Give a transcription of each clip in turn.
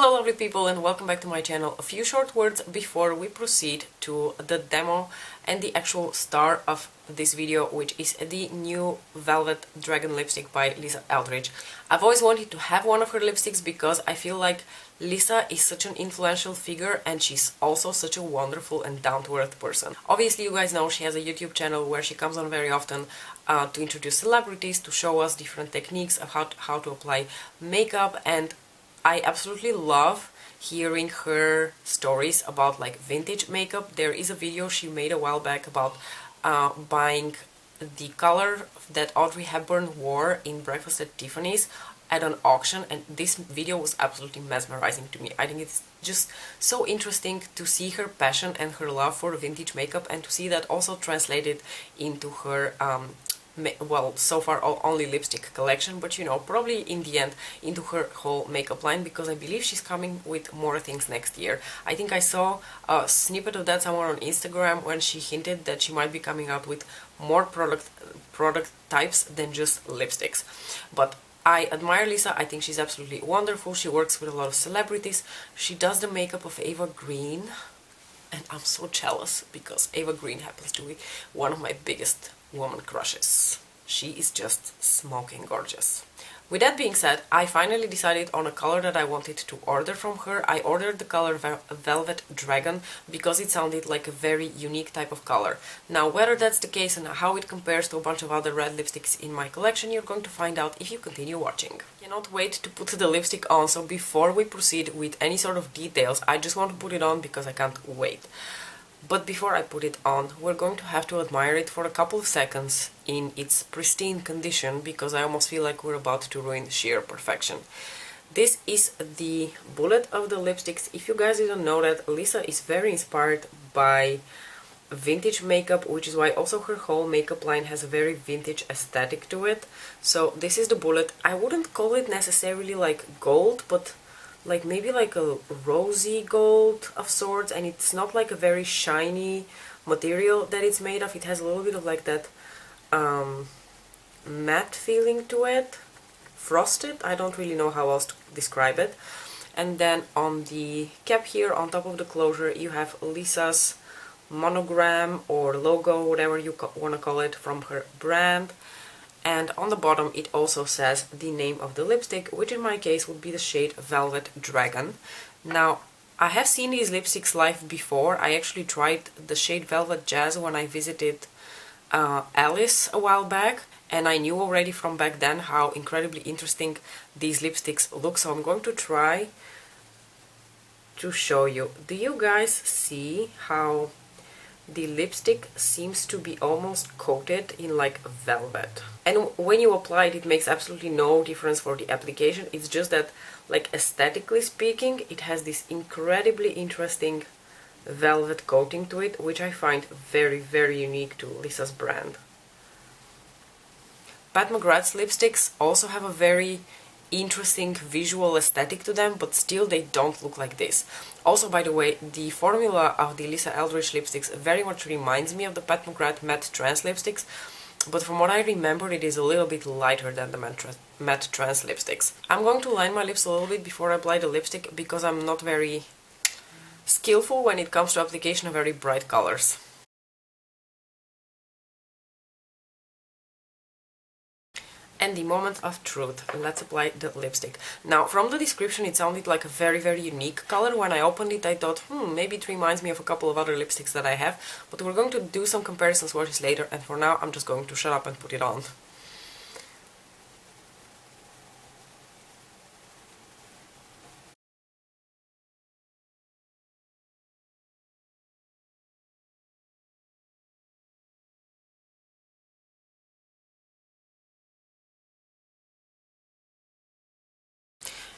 Hello lovely people and welcome back to my channel. A few short words before we proceed to the demo and the actual star of this video, which is the new Velvet Dragon lipstick by Lisa Eldridge. I've always wanted to have one of her lipsticks because I feel like Lisa is such an influential figure and she's also such a wonderful and down-to-earth person. Obviously you guys know she has a YouTube channel where she comes on very often to introduce celebrities, to show us different techniques of how to apply makeup, and I absolutely love hearing her stories about like vintage makeup. There is a video she made a while back about buying the color that Audrey Hepburn wore in Breakfast at Tiffany's at an auction, and this video was absolutely mesmerizing to me. I think it's just so interesting to see her passion and her love for vintage makeup and to see that also translated into her well, so far only lipstick collection, but you know, probably in the end into her whole makeup line, because I believe she's coming with more things next year. I think I saw a snippet of that somewhere on Instagram when she hinted that she might be coming out with more product types than just lipsticks. But I admire Lisa. I think she's absolutely wonderful. She works with a lot of celebrities. She does the makeup of Eva Green, and I'm so jealous because Eva Green happens to be one of my biggest woman crushes. She is just smoking gorgeous. With that being said, I finally decided on a color that I wanted to order from her. I ordered the color Velvet Dragon because it sounded like a very unique type of color. Now, whether that's the case and how it compares to a bunch of other red lipsticks in my collection, you're going to find out if you continue watching. I cannot wait to put the lipstick on, so before we proceed with any sort of details, I just want to put it on because I can't wait. But before I put it on, we're going to have to admire it for a couple of seconds in its pristine condition, because I almost feel like we're about to ruin sheer perfection. This is the bullet of the lipsticks. If you guys didn't know that, Lisa is very inspired by vintage makeup, which is why also her whole makeup line has a very vintage aesthetic to it. So this is the bullet. I wouldn't call it necessarily like gold, but like maybe like a rosy gold of sorts, and it's not like a very shiny material that it's made of. It has a little bit of like that matte feeling to it, frosted. I don't really know how else to describe it. And then on the cap here on top of the closure you have Lisa's monogram or logo, whatever you want to call it, from her brand. And on the bottom it also says the name of the lipstick, which in my case would be the shade Velvet Dragon. Now, I have seen these lipsticks live before. I actually tried the shade Velvet Jazz when I visited Alice a while back, and I knew already from back then how incredibly interesting these lipsticks look, so I'm going to try to show you. Do you guys see how the lipstick seems to be almost coated in like velvet? And when you apply it, it makes absolutely no difference for the application. It's just that, like, aesthetically speaking, it has this incredibly interesting velvet coating to it, which I find very, very unique to Lisa's brand. Pat McGrath's lipsticks also have a very interesting visual aesthetic to them, but still they don't look like this. Also, by the way, the formula of the Lisa Eldridge lipsticks very much reminds me of the Pat McGrath Matte Trans lipsticks, but from what I remember it is a little bit lighter than the Matte Trans lipsticks. I'm going to line my lips a little bit before I apply the lipstick because I'm not very skillful when it comes to application of very bright colors. And the moment of truth, let's apply the lipstick. Now, from the description it sounded like a very, very unique color. When I opened it I thought, maybe it reminds me of a couple of other lipsticks that I have, but we're going to do some comparison swatches later, and for now I'm just going to shut up and put it on.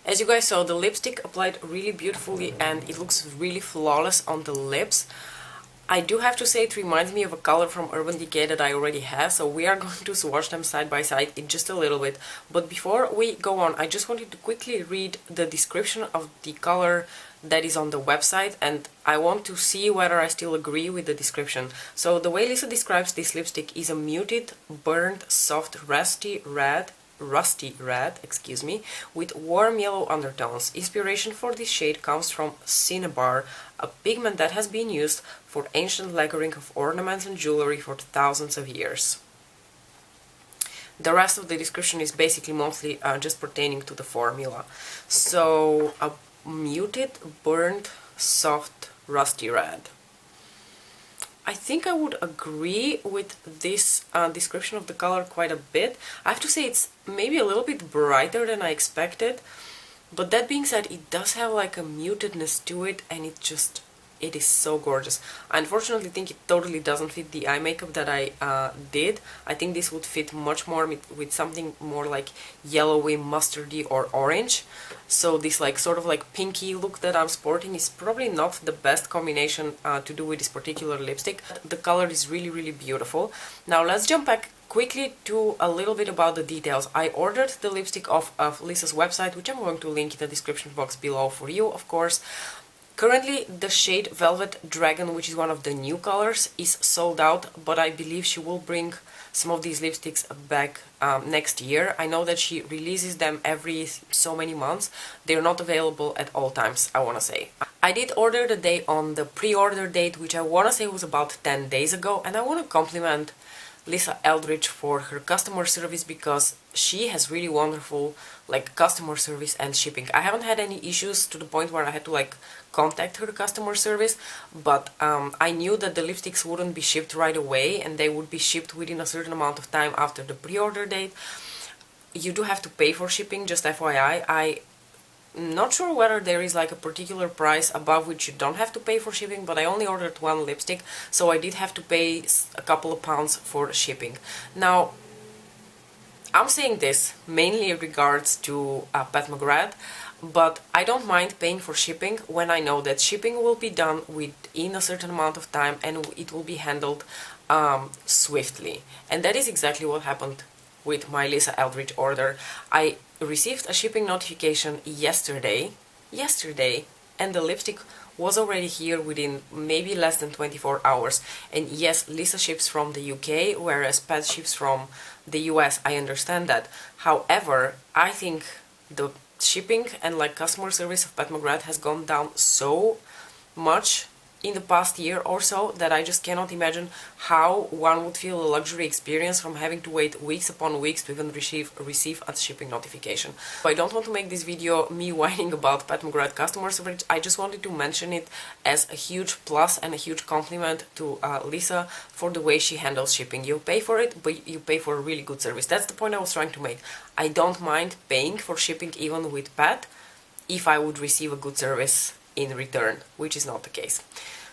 As you guys saw, the lipstick applied really beautifully and it looks really flawless on the lips. I do have to say it reminds me of a color from Urban Decay that I already have, so we are going to swatch them side by side in just a little bit. But before we go on, I just wanted to quickly read the description of the color that is on the website, and I want to see whether I still agree with the description. So the way Lisa describes this lipstick is a muted, burnt, soft, rusty red rusty red, excuse me, with warm yellow undertones. Inspiration for this shade comes from cinnabar, a pigment that has been used for ancient lacquering of ornaments and jewelry for thousands of years. The rest of the description is basically mostly just pertaining to the formula. So, a muted, burnt, soft, rusty red. I think I would agree with this description of the color quite a bit. I have to say it's maybe a little bit brighter than I expected, but that being said, it does have like a mutedness to it, and it is so gorgeous. I unfortunately think it totally doesn't fit the eye makeup that I did. I think this would fit much more with something more like yellowy, mustardy or orange. So this like sort of like pinky look that I'm sporting is probably not the best combination to do with this particular lipstick. The color is really, really beautiful. Now let's jump back quickly to a little bit about the details. I ordered the lipstick off of Lisa's website, which I'm going to link in the description box below for you, of course. Currently, the shade Velvet Dragon, which is one of the new colors, is sold out, but I believe she will bring some of these lipsticks back next year. I know that she releases them every so many months. They're not available at all times, I want to say. I did order the day on the pre-order date, which I want to say was about 10 days ago, and I want to compliment Lisa Eldridge for her customer service, because she has really wonderful like customer service and shipping. I haven't had any issues to the point where I had to like contact her customer service, but I knew that the lipsticks wouldn't be shipped right away, and they would be shipped within a certain amount of time after the pre-order date. You do have to pay for shipping, just FYI. I'm not sure whether there is like a particular price above which you don't have to pay for shipping, but I only ordered one lipstick, so I did have to pay a couple of pounds for shipping. Now, I'm saying this mainly in regards to Pat McGrath, but I don't mind paying for shipping when I know that shipping will be done within a certain amount of time and it will be handled swiftly. And that is exactly what happened with my Lisa Eldridge order. I received a shipping notification yesterday, and the lipstick was already here within maybe less than 24 hours. And yes, Lisa ships from the UK, whereas Pat ships from the US. I understand that. However, I think the shipping and like customer service of Pat McGrath has gone down so much in the past year or so that I just cannot imagine how one would feel a luxury experience from having to wait weeks upon weeks to even receive a shipping notification. So I don't want to make this video me whining about Pat McGrath customer service. I just wanted to mention it as a huge plus and a huge compliment to Lisa for the way she handles shipping. You pay for it, but you pay for a really good service. That's the point I was trying to make. I don't mind paying for shipping even with Pat if I would receive a good service in return, which is not the case.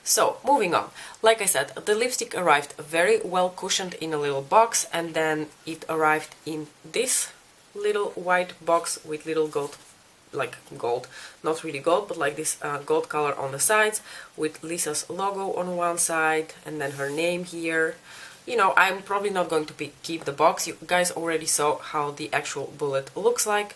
So, moving on. Like I said, the lipstick arrived very well cushioned in a little box, and then it arrived in this little white box with little gold, not really gold, but like this gold color on the sides, with Lisa's logo on one side, and then her name here. You know, I'm probably not going to keep the box. You guys already saw how the actual bullet looks like.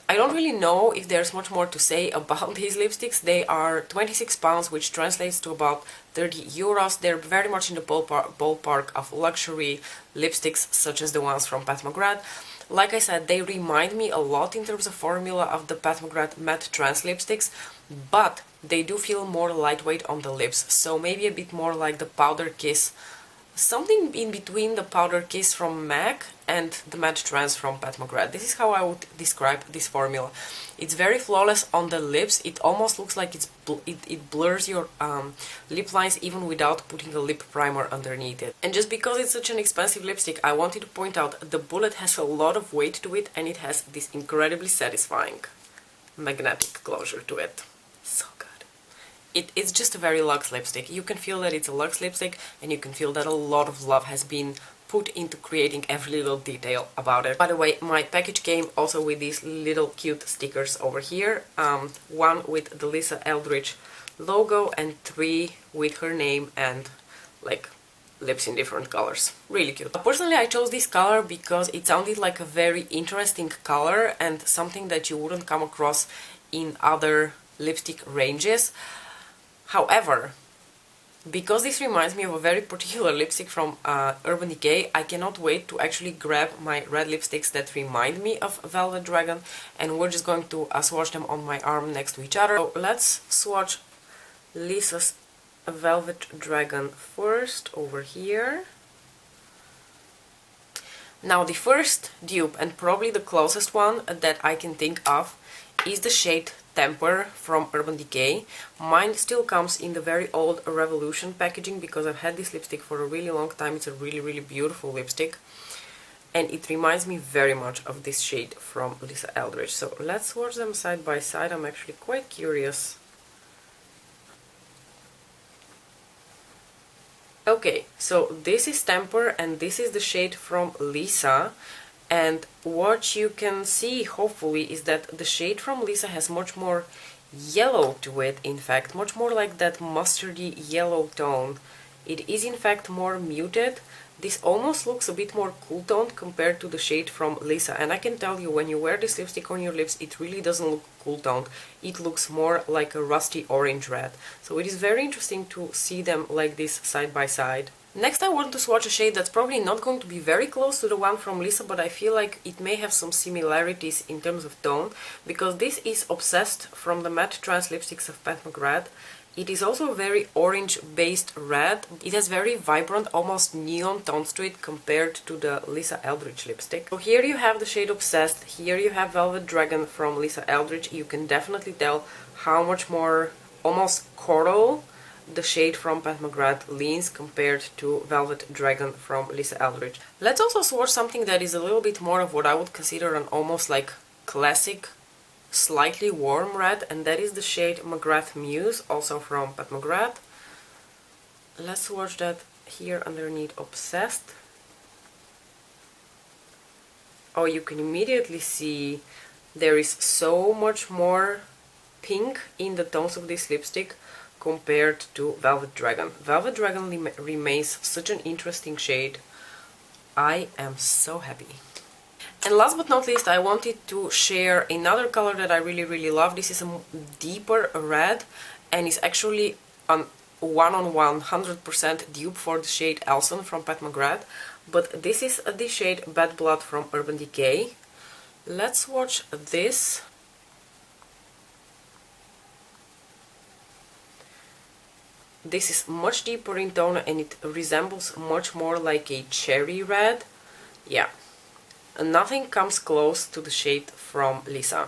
I don't really know if there's much more to say about these lipsticks. They are 26 pounds, which translates to about 30 euros. They're very much in the ballpark of luxury lipsticks, such as the ones from Pat McGrath. Like I said, they remind me a lot in terms of formula of the Pat McGrath Matte Trans lipsticks, but they do feel more lightweight on the lips, so maybe a bit more like the Powder Kiss. Something in between the Powder Kiss from MAC and the Matte Trans from Pat McGrath. This is how I would describe this formula. It's very flawless on the lips. It almost looks like it blurs your lip lines even without putting a lip primer underneath it. And just because it's such an expensive lipstick, I wanted to point out the bullet has a lot of weight to it, and it has this incredibly satisfying magnetic closure to it. So good. It's just a very luxe lipstick. You can feel that it's a luxe lipstick, and you can feel that a lot of love has been put into creating every little detail about it. By the way, my package came also with these little cute stickers over here. One with the Lisa Eldridge logo and 3 with her name and like lips in different colors. Really cute. Personally, I chose this color because it sounded like a very interesting color and something that you wouldn't come across in other lipstick ranges. However, Because this reminds me of a very particular lipstick from Urban Decay, I cannot wait to actually grab my red lipsticks that remind me of Velvet Dragon, and we're just going to swatch them on my arm next to each other. So let's swatch Lisa's Velvet Dragon first, over here. Now the first dupe, and probably the closest one that I can think of, is the shade Temper from Urban Decay. Mine still comes in the very old Revolution packaging because I've had this lipstick for a really long time. It's a really beautiful lipstick, and it reminds me very much of this shade from Lisa Eldridge. So let's swatch them side by side. I'm actually quite curious. Okay, so this is Temper and this is the shade from Lisa. And what you can see, hopefully, is that the shade from Lisa has much more yellow to it, in fact, much more like that mustardy yellow tone. It is, in fact, more muted. This almost looks a bit more cool toned compared to the shade from Lisa. And I can tell you, when you wear this lipstick on your lips, it really doesn't look cool toned. It looks more like a rusty orange red. So it is very interesting to see them like this side by side. Next, I want to swatch a shade that's probably not going to be very close to the one from Lisa, but I feel like it may have some similarities in terms of tone, because this is Obsessed from the Matte Trans Lipsticks of Pat McGrath. It is also a very orange-based red. It has very vibrant, almost neon tones to it compared to the Lisa Eldridge lipstick. So here you have the shade Obsessed, here you have Velvet Dragon from Lisa Eldridge. You can definitely tell how much more almost coral the shade from Pat McGrath leans compared to Velvet Dragon from Lisa Eldridge. Let's also swatch something that is a little bit more of what I would consider an almost like classic, slightly warm red, and that is the shade Mcgrath Muse, also from Pat McGrath. Let's swatch that here underneath Obsessed. Oh, you can immediately see there is so much more pink in the tones of this lipstick compared to Velvet Dragon. Velvet Dragon remains such an interesting shade. I am so happy. And last but not least, I wanted to share another color that I really love. This is a deeper red, and it's actually a 100% dupe for the shade Elson from Pat McGrath. But this is the shade Bad Blood from Urban Decay. Let's watch this. This is much deeper in tone and it resembles much more like a cherry red. Yeah, nothing comes close to the shade from Lisa.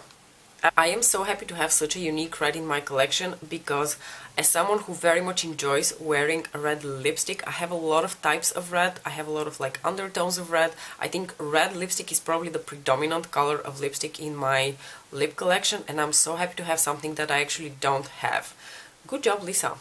I am so happy to have such a unique red in my collection, because as someone who very much enjoys wearing a red lipstick, I have a lot of types of red. I have a lot of like undertones of red. I think red lipstick is probably the predominant color of lipstick in my lip collection, and I'm so happy to have something that I actually don't have. Good job, Lisa.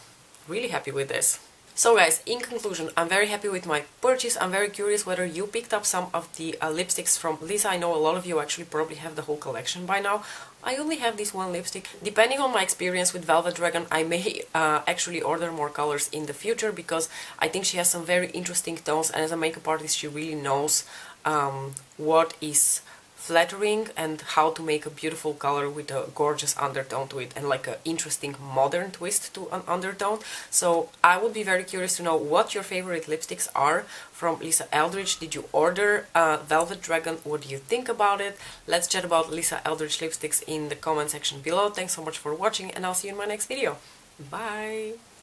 Really happy with this. So guys, in conclusion, I'm very happy with my purchase. I'm very curious whether you picked up some of the lipsticks from Lisa. I know a lot of you actually probably have the whole collection by now. I only have this one lipstick. Depending on my experience with Velvet Dragon, I may actually order more colors in the future, because I think she has some very interesting tones, and as a makeup artist she really knows what is flattering and how to make a beautiful color with a gorgeous undertone to it, and like an interesting modern twist to an undertone. So I would be very curious to know what your favorite lipsticks are from Lisa Eldridge. Did you order Velvet Dragon? What do you think about it? Let's chat about Lisa Eldridge lipsticks in the comment section below. Thanks so much for watching, and I'll see you in my next video. Bye!